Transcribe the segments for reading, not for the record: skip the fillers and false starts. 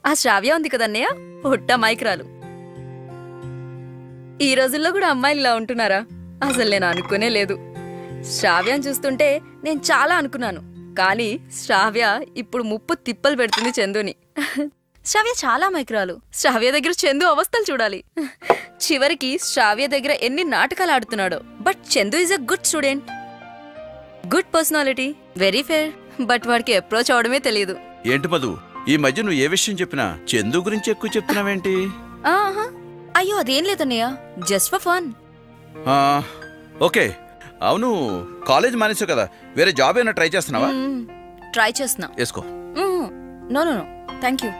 ఆ శ్రావ్య ఉంది కదన్నయ్య, పొట్ట మైక్రాలు. ఈ రోజుల్లో కూడా అమ్మాయిలా ఉంటున్నారా? అసలు నేను అనుకునే లేదు. శ్రావ్యాన్ని చూస్తుంటే నేను చాలా అనుకున్నాను, కానీ శ్రావ్య ఇప్పుడు ముప్పు తిప్పలు పెడుతుంది చందుని. శ్రావ్య చాలా మైక్రాలు. శ్రావ్య దగ్గర చందు అవస్థలు చూడాలి. చివరికి శ్రావ్య దగ్గర ఎన్ని నాటకాలు ఆడుతున్నాడో. But Chandu is a good student, good personality, very fair. But వాడికి అప్రోచ్ అవడమే తెలియదు. ఏంటి మధు, ఈ మధ్య నువ్వు ఏ విషయం చెప్పినా చందు గురించి ఎక్కువ చెప్తున్నావేంటి? అయ్యో అదేం లేదన్నయ్య, జస్ట్ ఫర్ ఫన్. ఓకే. అవును, కాలేజ్ మానేసావు కదా, వేరే జాబ్ ఏమైనా ట్రై చేస్తున్నావా? ట్రై చేస్తున్నా. వేసుకో. No no no, thank you.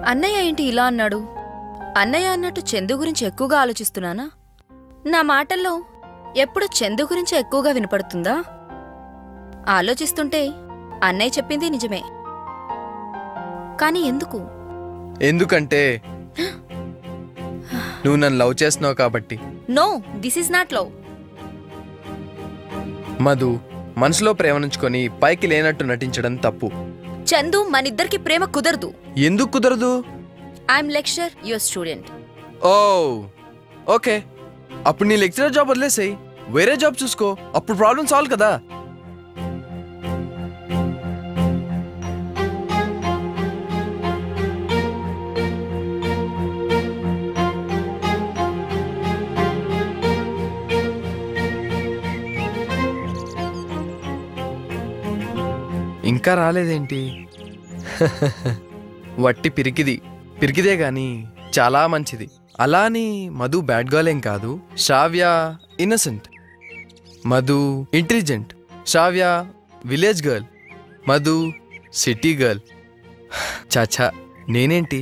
అన్నయ్య ఏంటి ఇలా అన్నాడు? అన్నయ్య అన్నట్టు చందు గురించి ఎక్కువగా ఆలోచిస్తున్నానా? నా మాటల్లో ఎప్పుడు చందు గురించి ఎక్కువగా వినపడుతుందా? ఆలోచిస్తుంటే అన్నయ్య చెప్పింది నిజమే, కానీ ఎందుకు? ఎందుకంటే నువ్వు నన్ను లవ్ చేస్తున్నావు కాబట్టి. No, this is not love. Madhu, మనసులో ప్రేమనుంచుకొని పైకి లేనట్టు నటించడం తప్పు. చందు, మనిద్దరికి ప్రేమ కుదరదు. ఎందుకు కుదరదు? I'm lecturer, your student. Oh okay, అప్పుడు నీ లెక్చరర్ జాబ్ వదిలేసాయి, వేరే జాబ్ చూసుకో, అప్పుడు ప్రాబ్లం సాల్వ్ కదా. ఇంకా రాలేదేంటి? వట్టి పిరికిదే గాని చాలా మంచిది. అలా అని మధు బ్యాడ్ గర్ల్ ఏం కాదు. Shravya innocent, Madhu intelligent. Shravya village girl, Madhu city girl. చాచా, నేనేంటి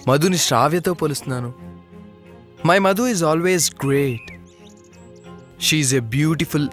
మధుని శ్రావ్యతో పోలుస్తున్నాను? My Madhu is always great. She is a beautiful